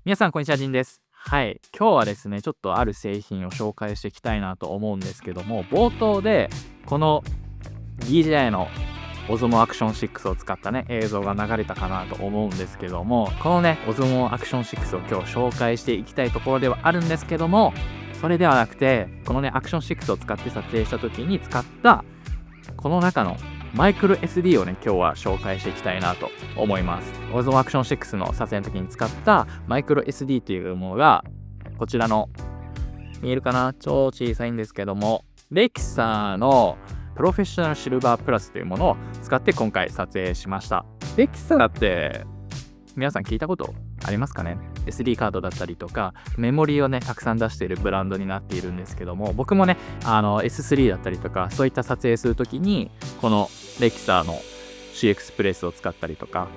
皆さんこんにちは、ジンです。はい、今日はですねちょっとある製品を紹介していきたいなと思うんですけども、冒頭でこの DJI の Osmo Action 6を使ったね映像が流れたかなと思うんですけども、このね Osmo Action 6を今日紹介していきたいところではあるんですけども、それではなくてこのね Action 6を使って撮影した時に使ったこの中のマイクロ SD をね今日は紹介していきたいなと思います。 Osmo Action 6の撮影の時に使ったマイクロ SD というものがこちらの、見えるかな、超小さいんですけども、レキサーのプロフェッショナルシルバープラスというものを使って今回撮影しました。レキサーって皆さん聞いたことありますかね。 SD カードだったりとかメモリーをねたくさん出しているブランドになっているんですけども、僕もねS3 だったりとかそういった撮影するときにこのレキサーの CX プレスを使ったりとか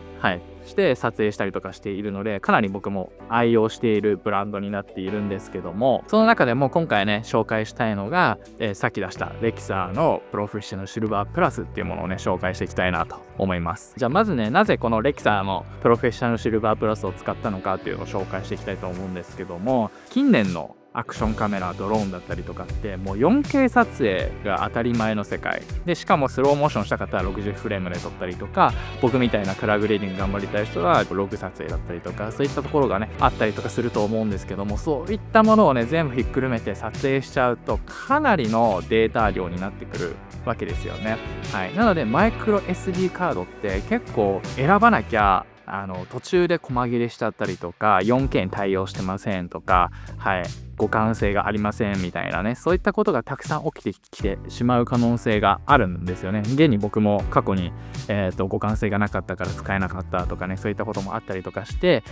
して撮影したりとかしているので、かなり僕も愛用しているブランドになっているんですけども、その中でも今回ね紹介したいのが、さっき出したレキサーのプロフェッショナルシルバープラスっていうものをね紹介していきたいなと思います。じゃあまずね、なぜこのレキサーのプロフェッショナルシルバープラスを使ったのかっていうのを紹介していきたいと思うんですけども、近年のアクションカメラ、ドローンだったりとかってもう 4K 撮影が当たり前の世界で、しかもスローモーションした方は60フレームで撮ったりとか、僕みたいなカラーグレーディング頑張りたい人はログ撮影だったりとか、そういったところがねあったりとかすると思うんですけども、そういったものをね全部ひっくるめて撮影しちゃうとかなりのデータ量になってくるわけですよね。なのでマイクロ SD カードって結構選ばなきゃ途中で細切れしちゃったりとか 4K に対応してませんとか、互換性がありませんみたいなね、そういったことがたくさん起きてきてしまう可能性があるんですよね。現に僕も過去に、互換性がなかったから使えなかったとかね、そういったこともあったりとかして、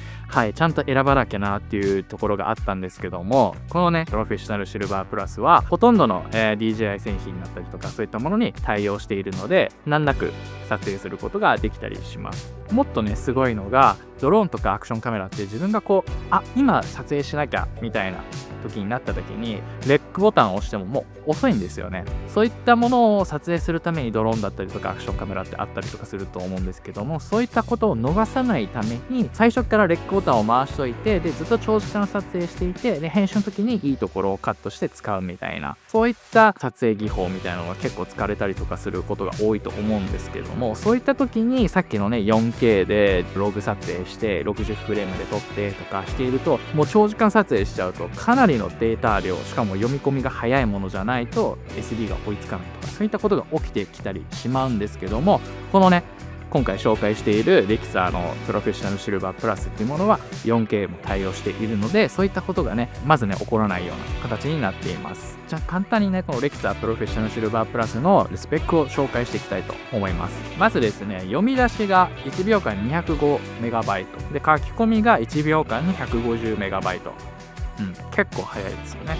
ちゃんと選ばなきゃなっていうところがあったんですけども、このねプロフェッショナルシルバープラスはほとんどの、DJI 製品だったりとかそういったものに対応しているので、難なく撮影することができたりします。もっとねすごいのが、ドローンとかアクションカメラって自分がこう今撮影しなきゃみたいな時になった時にレックボタンを押してももう遅いんですよね。そういったものを撮影するためにドローンだったりとかアクションカメラってあったりとかすると思うんですけども、そういったことを逃さないために最初からレックボタンを回しといて、でずっと長時間撮影していて、で編集の時にいいところをカットして使うみたいな、そういった撮影技法みたいなのが結構使われたりとかすることが多いと思うんですけども、そういった時にさっきのね 4K でログ撮影して60フレームで撮ってとかしていると、もう長時間撮影しちゃうとかなりのデータ量、しかも読み込みが早いものじゃないと SD が追いつかないとか、そういったことが起きてきたりしまうんですけども、このね今回紹介しているレキサーのプロフェッショナルシルバープラスっていうものは 4K も対応しているので、そういったことがねまずね起こらないような形になっています。じゃあ簡単にねこのレキサープロフェッショナルシルバープラスのスペックを紹介していきたいと思います。まずですね、読み出しが1秒間に 205MB で、書き込みが1秒間に 150MB、結構早いですよね。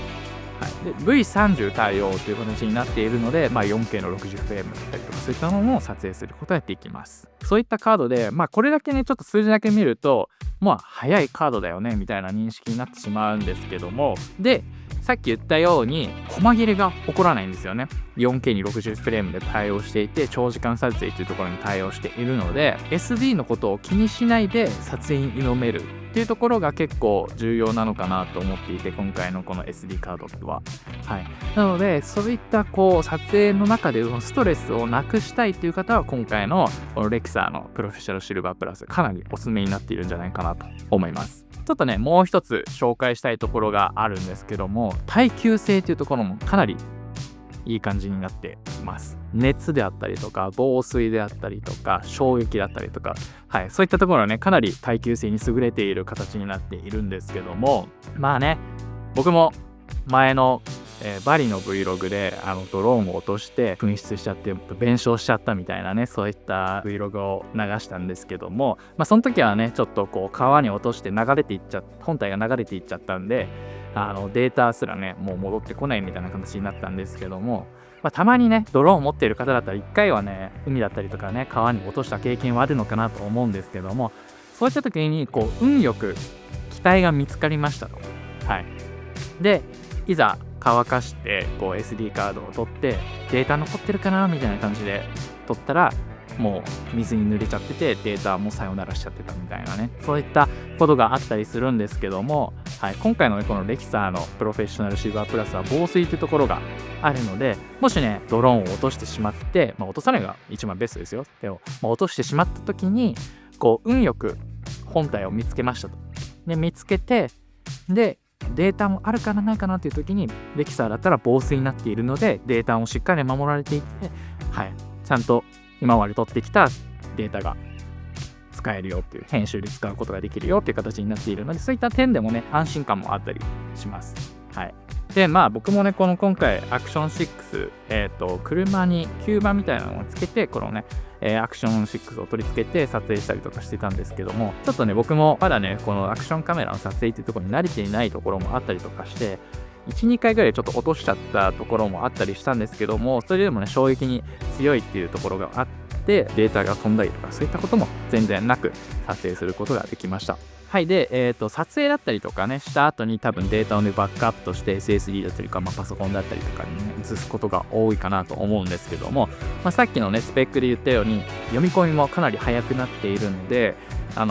で V30 対応という形になっているので、4K の60フレームだったりとかそういったものを撮影することができます。そういったカードで、これだけねちょっと数字だけ見ると速いカードだよねみたいな認識になってしまうんですけども、でさっき言ったように細切れが起こらないんですよね。 4K に60フレームで対応していて、長時間撮影というところに対応しているので SD のことを気にしないで撮影に挑めるっていうところが結構重要なのかなと思っていて、今回のこの SD カードはなので、そういった撮影の中でストレスをなくしたいという方は今回のこのレキサーのプロフェッショナルシルバープラスかなりおすすめになっているんじゃないかなと思います。ちょっとねもう一つ紹介したいところがあるんですけども、耐久性というところもかなりいい感じになっています。熱であったりとか防水であったりとか衝撃だったりとか、そういったところはねかなり耐久性に優れている形になっているんですけども、僕も前のバリの Vlog でドローンを落として紛失しちゃって弁償しちゃったみたいなね、そういった Vlog を流したんですけども、その時はねちょっとこう川に落として本体が流れていっちゃったんで、データすらねもう戻ってこないみたいな形になったんですけども、たまにねドローンを持っている方だったら1回はね海だったりとかね川に落とした経験はあるのかなと思うんですけども、そういった時にこう運よく機体が見つかりましたと。でいざ乾かしてこう SD カードを取ってデータ残ってるかなみたいな感じで取ったら、もう水に濡れちゃっててデータもさよならしちゃってたみたいなね、そういったことがあったりするんですけども、今回のねこのレキサーのプロフェッショナルシルバープラスは防水というところがあるので、もしねドローンを落としてしまって、落とさないが一番ベストですよ。でも、落としてしまった時にこう運よく本体を見つけましたと。で見つけて、でデータもあるかなないかなっていう時にレキサーだったら防水になっているのでデータもしっかり守られていて、ちゃんと今まで取ってきたデータが使えるよっていう、編集で使うことができるよっていう形になっているので、そういった点でもね安心感もあったりします。で僕もね今回アクション6、車に吸盤みたいなのをつけてこのねアクション6を取り付けて撮影したりとかしてたんですけども、ちょっとね僕もまだねこのアクションカメラの撮影っていうところに慣れていないところもあったりとかして、1、2回ぐらいちょっと落としちゃったところもあったりしたんですけども、それでもね衝撃に強いっていうところがあってデータが飛んだりとかそういったことも全然なく撮影することができました。で、撮影だったりとかねした後に多分データをねバックアップとして SSD だったりとか、パソコンだったりとかにね移すことが多いかなと思うんですけども、さっきのねスペックで言ったように読み込みもかなり速くなっているので、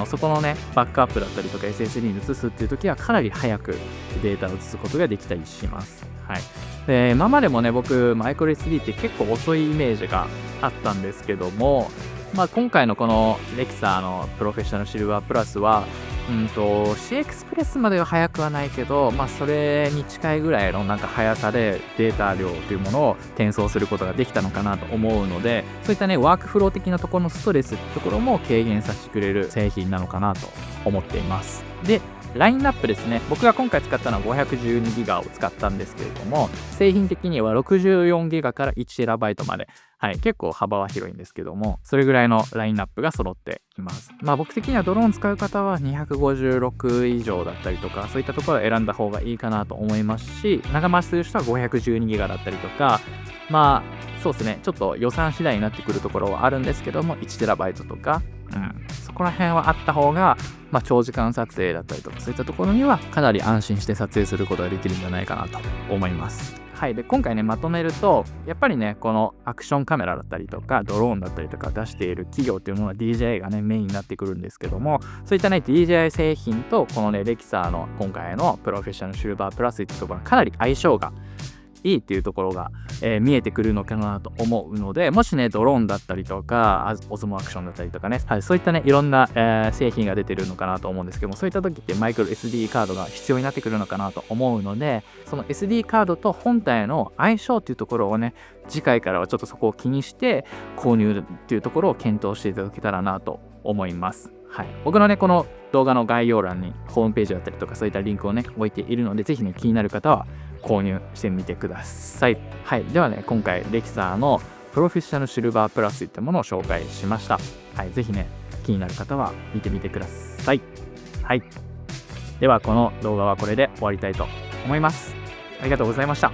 そこのねバックアップだったりとか SSD に移すっていう時はかなり早くデータを移すことができたりします。で今までもね僕マイクロ SD って結構遅いイメージがあったんですけども、今回のこのレキサーのプロフェッショナルシルバープラスはC エクスプレスまでは速くはないけど、それに近いぐらいのなんか速さでデータ量というものを転送することができたのかなと思うので、そういったねワークフロー的なところのストレスってところも軽減させてくれる製品なのかなと思っています。でラインナップですね、僕が今回使ったのは 512GB を使ったんですけれども、製品的には 64GB から 1TB まで、結構幅は広いんですけども、それぐらいのラインナップが揃っています。僕的にはドローン使う方は256以上だったりとか、そういったところを選んだ方がいいかなと思いますし、長回しする人は 512GB だったりとか、そうですね、ちょっと予算次第になってくるところはあるんですけども 1TB とか、そこら辺はあった方が、長時間撮影だったりとかそういったところにはかなり安心して撮影することができるんじゃないかなと思います。で今回ねまとめると、やっぱりねこのアクションカメラだったりとかドローンだったりとか出している企業っていうのは DJI がねメインになってくるんですけども、そういったね DJI 製品とこのねレキサーの今回のプロフェッショナルシルバープラスっていうところはかなり相性がいいっていうところが、見えてくるのかなと思うので、もしねドローンだったりとかオズモアクションだったりとかね、そういったねいろんな、製品が出てるのかなと思うんですけども、そういった時ってマイクロ SD カードが必要になってくるのかなと思うので、その SD カードと本体の相性っていうところをね次回からはちょっとそこを気にして購入っていうところを検討していただけたらなと思います。僕のねこの動画の概要欄にホームページだったりとかそういったリンクをね置いているので、ぜひね気になる方は購入してみてください。ではね今回レキサーのプロフェッショナルシルバープラスといったものを紹介しました。ぜひね気になる方は見てみてください。ではこの動画はこれで終わりたいと思います。ありがとうございました。